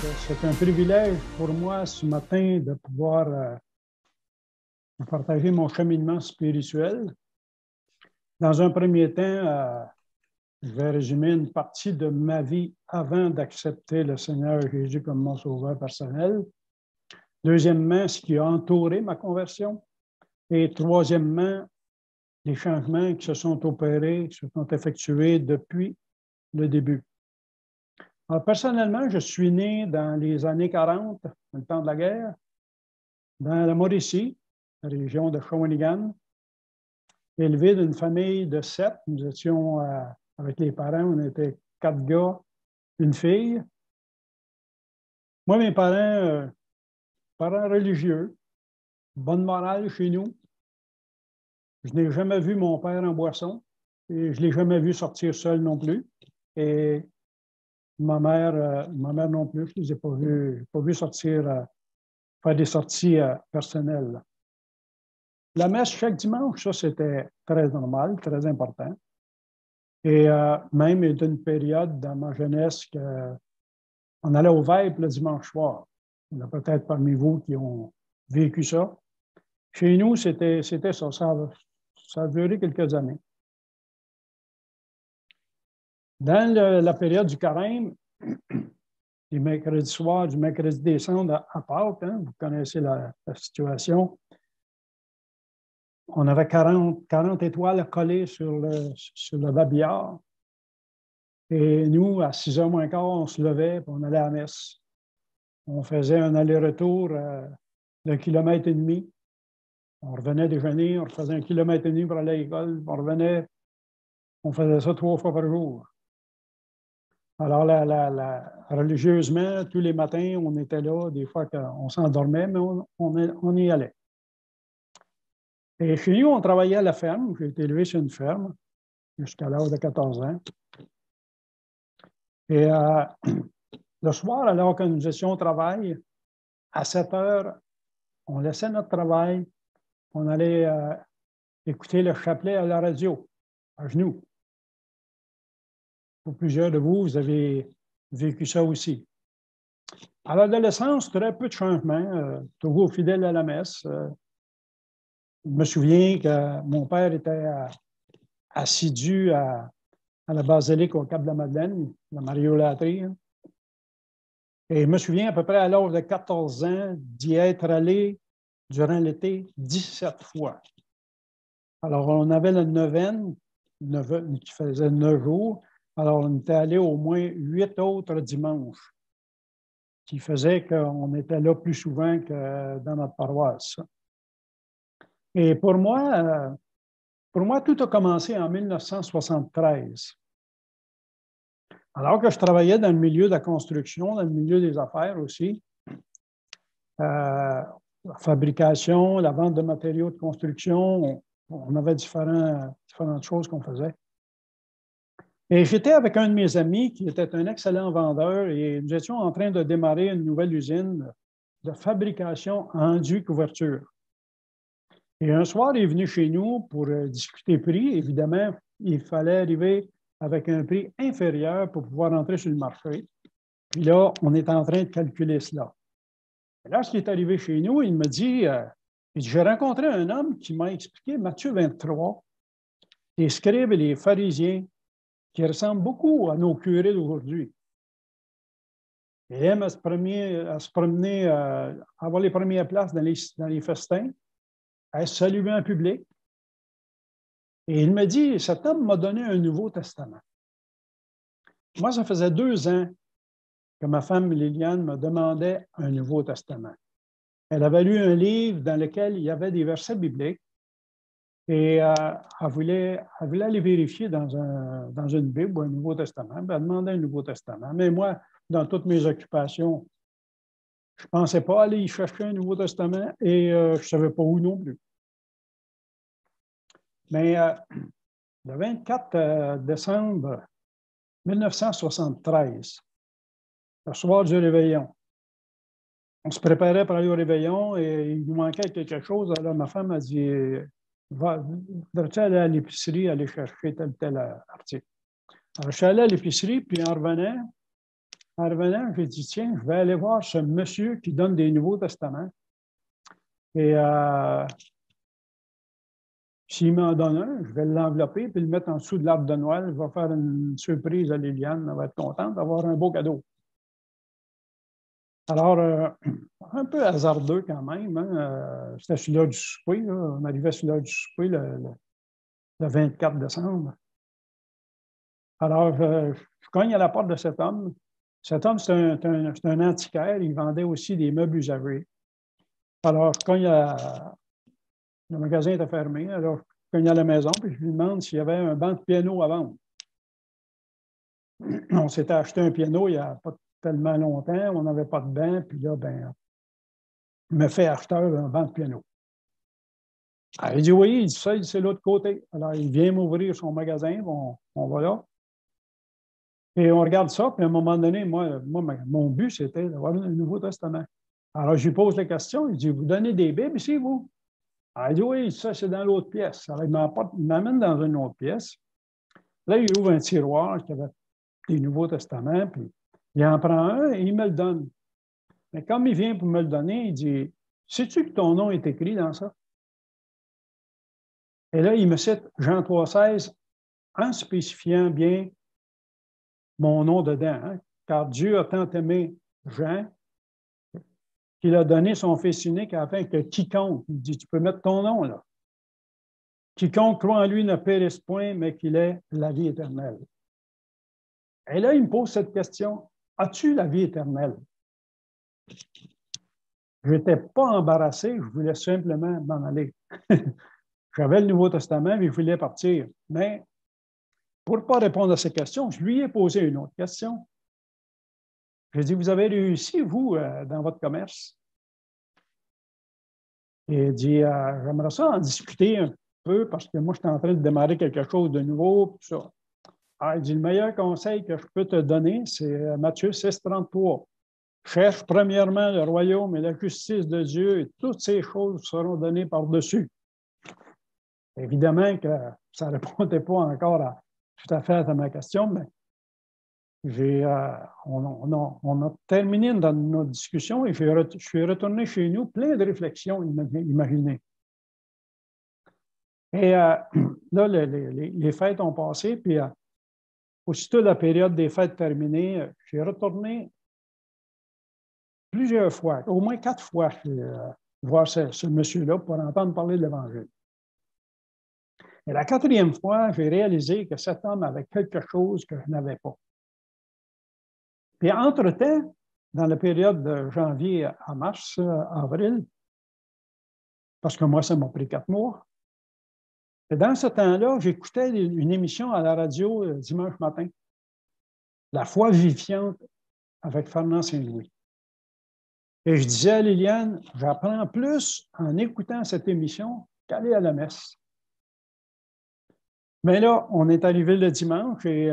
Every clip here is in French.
C'est un privilège pour moi ce matin de pouvoir partager mon cheminement spirituel. Dans un premier temps, je vais résumer une partie de ma vie avant d'accepter le Seigneur Jésus comme mon sauveur personnel. Deuxièmement, ce qui a entouré ma conversion. Et troisièmement, les changements qui se sont opérés, qui se sont effectués depuis le début. Alors, personnellement, je suis né dans les années 40, dans le temps de la guerre, dans la Mauricie, la région de Shawinigan, élevé d'une famille de 7. Nous étions, avec les parents, on était 4 gars, une fille. Moi, mes parents, parents religieux, bonne morale chez nous. Je n'ai jamais vu mon père en boisson et je ne l'ai jamais vu sortir seul non plus. Et ma mère non plus, je ne les ai pas vu sortir, faire des sorties personnelles. La messe chaque dimanche, ça, c'était très normal, très important. Et même d'une période dans ma jeunesse qu'on allait au vêpres le dimanche soir. Il y en a peut-être parmi vous qui ont vécu ça. Chez nous, c'était ça. Ça a duré quelques années. Dans la période du carême, les mercredis soirs, du mercredi décembre à Pâques, hein, vous connaissez la situation. On avait 40 étoiles collées sur le babillard. Et nous, à 6h moins quart, on se levait et on allait à la messe. On faisait un aller-retour d'1,5 km. On revenait déjeuner, on refaisait 1,5 km pour aller à l'école, on revenait. On faisait ça 3 fois par jour. Alors, religieusement, tous les matins, on était là. Des fois, on s'endormait, mais on y allait. Et chez nous, on travaillait à la ferme. J'ai été élevé sur une ferme jusqu'à l'âge de 14 ans. Et le soir, alors que nous étions au travail, à 7 heures, on laissait notre travail. On allait écouter le chapelet à la radio, à genoux. Pour plusieurs de vous, vous avez vécu ça aussi. À l'adolescence, très peu de changements, toujours fidèle à la messe. Je me souviens que mon père était assidu à la basilique au Cap-de-la-Madeleine, la Marie-Latrie. Et je me souviens à peu près à l'âge de 14 ans d'y être allé durant l'été 17 fois. Alors, on avait la neuvaine qui faisait 9 jours. Alors, on était allé au moins 8 autres dimanches, qui faisait qu'on était là plus souvent que dans notre paroisse. Et pour moi, tout a commencé en 1973. Alors que je travaillais dans le milieu de la construction, dans le milieu des affaires aussi, la fabrication, la vente de matériaux de construction, on avait différentes choses qu'on faisait. Et j'étais avec un de mes amis qui était un excellent vendeur et nous étions en train de démarrer une nouvelle usine de fabrication enduit couverture. Et un soir, il est venu chez nous pour discuter prix. Évidemment, il fallait arriver avec un prix inférieur pour pouvoir entrer sur le marché. Puis là, on est en train de calculer cela. Et lorsqu'il est arrivé chez nous, il me dit, j'ai rencontré un homme qui m'a expliqué, Matthieu 23, les scribes et les pharisiens, qui ressemblent beaucoup à nos curés d'aujourd'hui. Il aime à se promener, avoir les premières places dans les festins, à se saluer en public. Et il me dit, cet homme m'a donné un Nouveau Testament. Moi, ça faisait 2 ans que ma femme Liliane me demandait un Nouveau Testament. Elle avait lu un livre dans lequel il y avait des versets bibliques et elle voulait aller vérifier dans une Bible ou un Nouveau Testament. Elle demandait un Nouveau Testament. Mais moi, dans toutes mes occupations, je ne pensais pas aller y chercher un Nouveau Testament et je ne savais pas où non plus. Mais le 24 décembre 1973, le soir du réveillon, on se préparait pour aller au réveillon et il nous manquait quelque chose. Alors ma femme a dit, devrais-tu aller à l'épicerie, aller chercher tel article? Alors je suis allé à l'épicerie, puis en revenant, en revenant, j'ai dit, tiens, je vais aller voir ce monsieur qui donne des Nouveaux Testaments. Et s'il m'en donne un, je vais l'envelopper puis le mettre en dessous de l'arbre de Noël. Je vais faire une surprise à Liliane. Elle va être contente d'avoir un beau cadeau. Alors, un peu hasardeux quand même. Hein? C'était sur l'heure du souper. Là. On arrivait sur l'heure du souper le 24 décembre. Alors, je cogne à la porte de cet homme. Cet homme, c'est un antiquaire. Il vendait aussi des meubles usagés. Alors, je cogne le magasin était fermé. Alors, je cogne à la maison puis je lui demande s'il y avait un banc de piano à vendre. On s'était acheté un piano il n'y a pas tellement longtemps. On n'avait pas de banc. Puis là, ben, il me fait acheteur d'un banc de piano. Alors, il dit oui, il dit ça, c'est l'autre côté. Alors, il vient m'ouvrir son magasin. On va là. Et on regarde ça, puis à un moment donné, moi mon but, c'était d'avoir un Nouveau Testament. Alors, je lui pose la question, il dit, vous donnez des Bibles ici, vous? Alors, il dit, oui, ça, c'est dans l'autre pièce. Alors, il m'amène dans une autre pièce. Là, il ouvre un tiroir qui avait des Nouveaux Testaments, puis il en prend un et il me le donne. Mais comme il vient pour me le donner, il dit, sais-tu que ton nom est écrit dans ça? Et là, il me cite Jean 3,16 en spécifiant bien mon nom dedans, hein, car Dieu a tant aimé Jean qu'il a donné son Fils unique afin que quiconque, il dit, tu peux mettre ton nom là, quiconque croit en lui ne périsse point, mais qu'il ait la vie éternelle. Et là, il me pose cette question, as-tu la vie éternelle? Je n'étais pas embarrassé, je voulais simplement m'en aller. J'avais le Nouveau Testament, mais je voulais partir. Mais pour ne pas répondre à ces questions, je lui ai posé une autre question. J'ai dit, vous avez réussi, vous, dans votre commerce? Et il dit, j'aimerais ça en discuter un peu parce que moi, je suis en train de démarrer quelque chose de nouveau. Tout ça. Alors, il dit, le meilleur conseil que je peux te donner, c'est Matthieu 6, 33. Cherche premièrement le royaume et la justice de Dieu et toutes ces choses seront données par-dessus. Évidemment que ça ne répondait pas encore tout à fait à ma question, mais on a terminé dans notre discussion et je suis retourné chez nous plein de réflexions imaginées. Et là, les fêtes ont passé, puis aussitôt la période des fêtes terminée, j'ai retourné plusieurs fois, au moins 4 fois, voir ce monsieur-là pour entendre parler de l'Évangile. Et la 4e fois, j'ai réalisé que cet homme avait quelque chose que je n'avais pas. Puis entre-temps, dans la période de janvier à mars, avril, parce que moi, ça m'a pris 4 mois, et dans ce temps-là, j'écoutais une émission à la radio dimanche matin, La foi vivifiante avec Fernand Saint-Louis. Et je disais à Liliane, j'apprends plus en écoutant cette émission qu'aller à la messe. Mais là, on est arrivé le dimanche et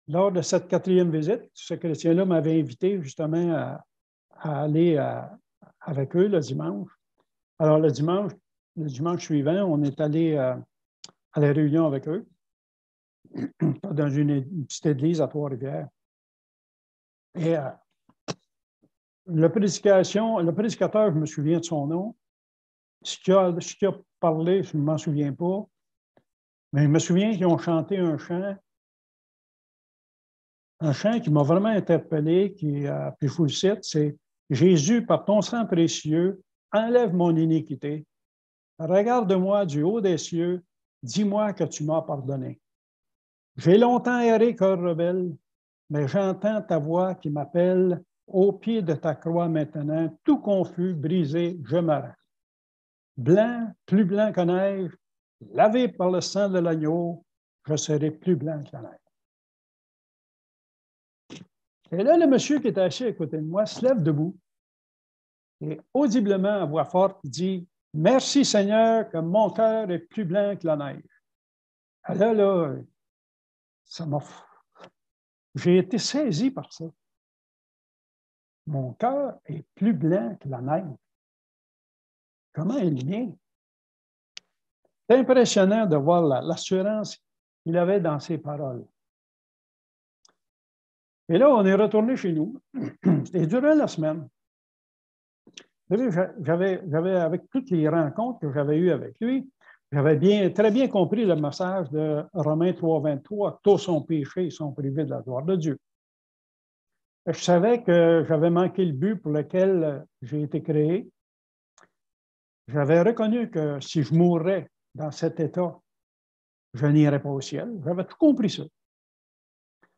lors de cette 4e visite, ce chrétien-là m'avait invité justement à aller avec eux le dimanche. Alors, le dimanche suivant, on est allé à la réunion avec eux dans une petite église à Trois-Rivières. Et le prédicateur, je me souviens de son nom. Ce qu'il a parlé, je ne m'en souviens pas. Mais je me souviens qu'ils ont chanté un chant qui m'a vraiment interpellé, puis je vous le cite, c'est « Jésus, par ton sang précieux, enlève mon iniquité. Regarde-moi du haut des cieux, dis-moi que tu m'as pardonné. J'ai longtemps erré, cœur rebelle, mais j'entends ta voix qui m'appelle au pied de ta croix maintenant, tout confus, brisé, je me rends. Blanc, plus blanc que neige, lavé par le sang de l'agneau, je serai plus blanc que la neige. » Et là, le monsieur qui était assis à côté de moi se lève debout et audiblement, à voix forte, dit « Merci Seigneur que mon cœur est plus blanc que la neige. » Là, j'ai été saisi par ça. Mon cœur est plus blanc que la neige. Comment il vient? C'est impressionnant de voir l'assurance qu'il avait dans ses paroles. Et là, on est retourné chez nous. Et durant la semaine, avec toutes les rencontres que j'avais eues avec lui, j'avais très bien compris le message de Romains 3,23, tous sont péchés, ils sont privés de la gloire de Dieu. Je savais que j'avais manqué le but pour lequel j'ai été créé. J'avais reconnu que si je mourrais dans cet état, je n'irais pas au ciel. J'avais tout compris ça.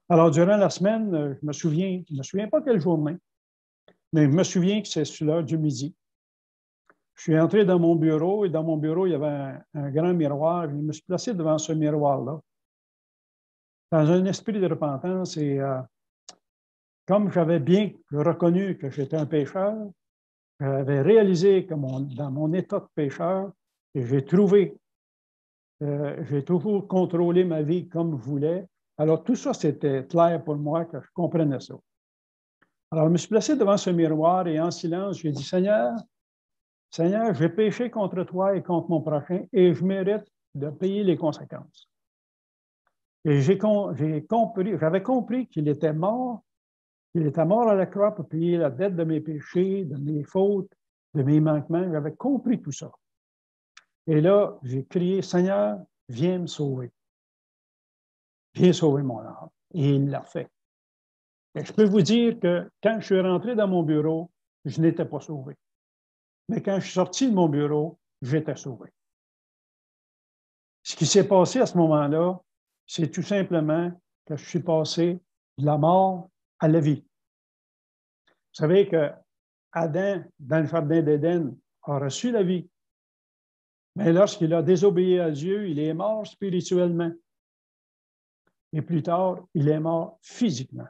Alors, durant la semaine, je me souviens pas quelle journée, mais je me souviens que c'est sur l'heure du midi. Je suis entré dans mon bureau et dans mon bureau, il y avait un grand miroir. Je me suis placé devant ce miroir-là, dans un esprit de repentance. Et comme j'avais bien reconnu que j'étais un pécheur, j'avais réalisé que dans mon état de pécheur, j'ai toujours contrôlé ma vie comme je voulais. Alors, tout ça, c'était clair pour moi que je comprenais ça. Alors, je me suis placé devant ce miroir et en silence, j'ai dit, Seigneur, j'ai péché contre toi et contre mon prochain et je mérite de payer les conséquences. Et j'avais compris qu'il était mort à la croix pour payer la dette de mes péchés, de mes fautes, de mes manquements. J'avais compris tout ça. Et là, j'ai crié, Seigneur, viens me sauver. Viens sauver mon âme. Et il l'a fait. Et je peux vous dire que quand je suis rentré dans mon bureau, je n'étais pas sauvé. Mais quand je suis sorti de mon bureau, j'étais sauvé. Ce qui s'est passé à ce moment-là, c'est tout simplement que je suis passé de la mort à la vie. Vous savez que Adam, dans le jardin d'Éden, a reçu la vie. Mais lorsqu'il a désobéi à Dieu, il est mort spirituellement. Et plus tard, il est mort physiquement.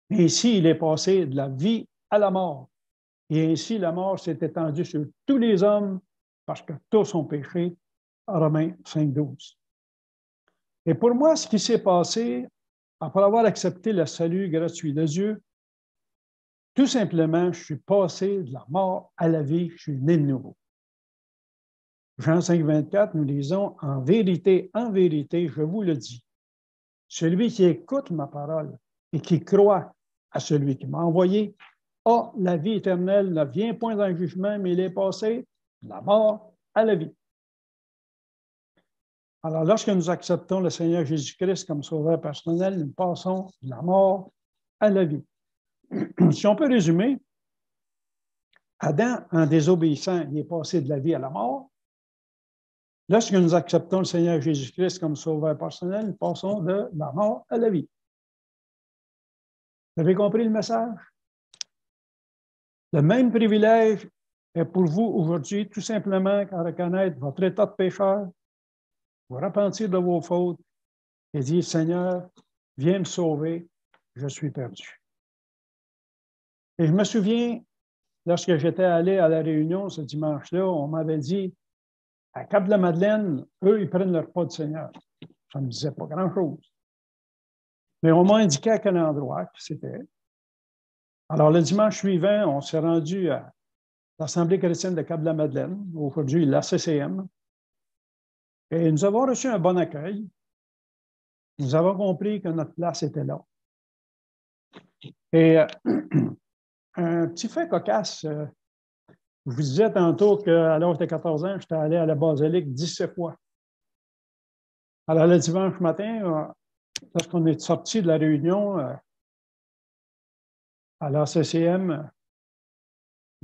Et ainsi, il est passé de la vie à la mort. Et ainsi, la mort s'est étendue sur tous les hommes parce que tous ont péché. Romains 5,12. Et pour moi, ce qui s'est passé, après avoir accepté le salut gratuit de Dieu, tout simplement, je suis passé de la mort à la vie, je suis né de nouveau. Jean 5,24, nous lisons, en vérité, je vous le dis, celui qui écoute ma parole et qui croit à celui qui m'a envoyé a la vie éternelle, ne vient point dans le jugement, mais il est passé de la mort à la vie. Alors, lorsque nous acceptons le Seigneur Jésus-Christ comme sauveur personnel, nous passons de la mort à la vie. Si on peut résumer, Adam, en désobéissant, il est passé de la vie à la mort. Lorsque nous acceptons le Seigneur Jésus-Christ comme sauveur personnel, nous passons de la mort à la vie. Vous avez compris le message? Le même privilège est pour vous aujourd'hui, tout simplement qu'à reconnaître votre état de pécheur, vous repentir de vos fautes et dire, Seigneur, viens me sauver, je suis perdu. Et je me souviens, lorsque j'étais allé à la réunion ce dimanche-là, on m'avait dit, à Cap-de-la-Madeleine, eux, ils prennent leur pas du Seigneur. Ça ne me disait pas grand-chose. Mais on m'a indiqué à quel endroit c'était. Alors, le dimanche suivant, on s'est rendu à l'Assemblée chrétienne de Cap-de-la-Madeleine, aujourd'hui la CCM, et nous avons reçu un bon accueil. Nous avons compris que notre place était là. Et un petit fait cocasse, je vous disais tantôt qu'à l'âge de 14 ans, j'étais allé à la basilique 17 fois. Alors, le dimanche matin, lorsqu'on est sorti de la réunion à la CCM,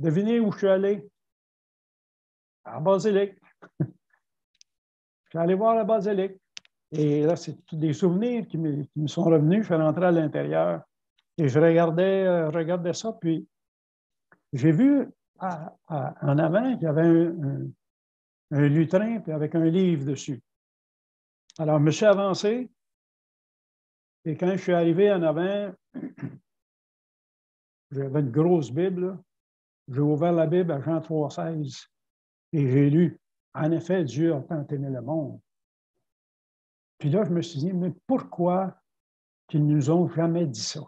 devinez où je suis allé? À la basilique. Je suis allé voir la basilique. Et là, c'est tous des souvenirs qui me sont revenus. Je suis rentré à l'intérieur et je regardais ça. Puis, j'ai vu en avant qu'il y avait un lutrin puis avec un livre dessus. Alors, je me suis avancé et quand je suis arrivé en avant, j'avais une grosse Bible. J'ai ouvert la Bible à Jean 3,16 et j'ai lu. En effet, Dieu a tant aimé le monde. Puis là, je me suis dit, mais pourquoi qu'ils ne nous ont jamais dit ça?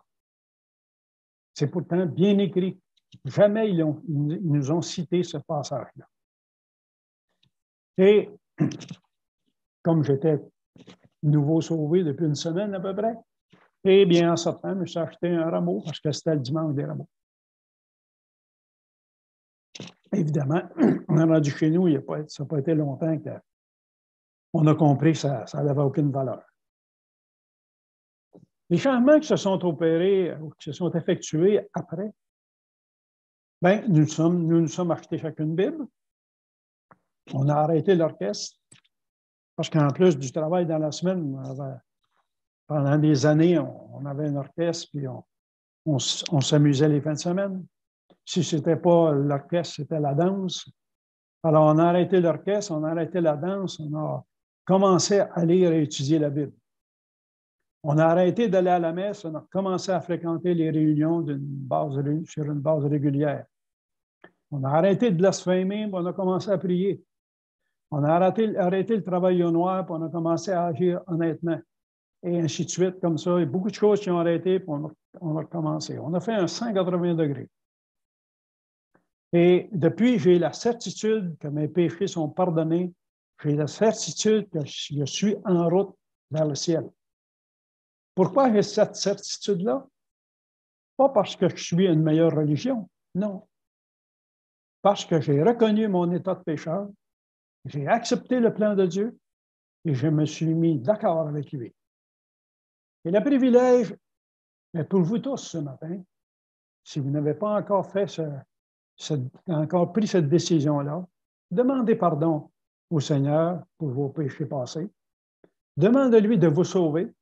C'est pourtant bien écrit. Jamais ils nous ont cité ce passage-là. Et comme j'étais nouveau sauvé depuis une semaine à peu près, Eh bien, en sortant, je me suis acheté un rameau parce que c'était le dimanche des rameaux. Évidemment, on est rendu chez nous, ça n'a pas été longtemps qu'on a compris que ça n'avait aucune valeur. Les changements qui se sont opérés ou qui se sont effectués après, bien, nous nous sommes achetés chacune une Bible. On a arrêté l'orchestre parce qu'en plus du travail dans la semaine, pendant des années, on avait un orchestre puis on s'amusait les fins de semaine. Si ce n'était pas l'orchestre, c'était la danse. Alors, on a arrêté l'orchestre, on a arrêté la danse, on a commencé à lire et étudier la Bible. On a arrêté d'aller à la messe, on a commencé à fréquenter les réunions sur une base régulière. On a arrêté de blasphémer, puis on a commencé à prier. On a arrêté le travail au noir, puis on a commencé à agir honnêtement. Et ainsi de suite, comme ça. Il y a beaucoup de choses qui ont arrêté, puis on a recommencé. On a fait un 180 degrés. Et depuis, j'ai la certitude que mes péchés sont pardonnés. J'ai la certitude que je suis en route vers le ciel. Pourquoi j'ai cette certitude-là? Pas parce que je suis une meilleure religion, non. Parce que j'ai reconnu mon état de pécheur, j'ai accepté le plan de Dieu et je me suis mis d'accord avec lui. Et le privilège, mais pour vous tous ce matin, si vous n'avez pas encore encore pris cette décision-là, demandez pardon au Seigneur pour vos péchés passés. Demandez-lui de vous sauver.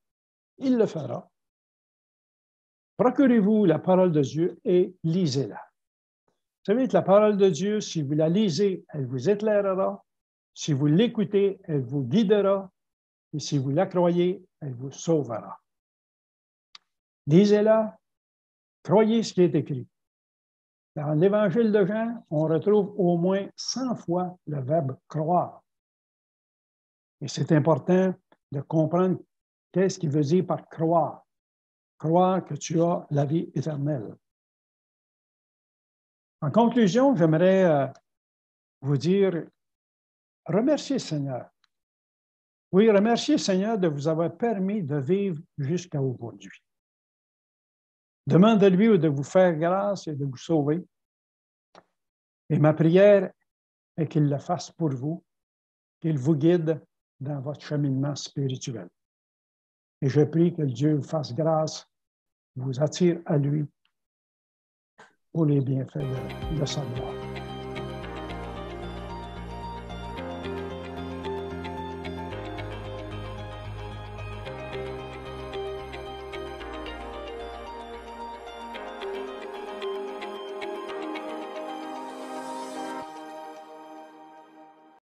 Il le fera. Procurez-vous la parole de Dieu et lisez-la. Vous savez que la parole de Dieu, si vous la lisez, elle vous éclairera. Si vous l'écoutez, elle vous guidera. Et si vous la croyez, elle vous sauvera. Lisez-la, croyez ce qui est écrit. Dans l'Évangile de Jean, on retrouve au moins 100 fois le verbe croire. Et c'est important de comprendre qu'est-ce qu'il veut dire par croire. Croire que tu as la vie éternelle. En conclusion, j'aimerais vous dire, remerciez le Seigneur. Oui, remerciez le Seigneur de vous avoir permis de vivre jusqu'à aujourd'hui. Demandez-lui de vous faire grâce et de vous sauver. Et ma prière est qu'il le fasse pour vous, qu'il vous guide dans votre cheminement spirituel. Et je prie que Dieu vous fasse grâce, vous attire à lui pour les bienfaits de sa gloire.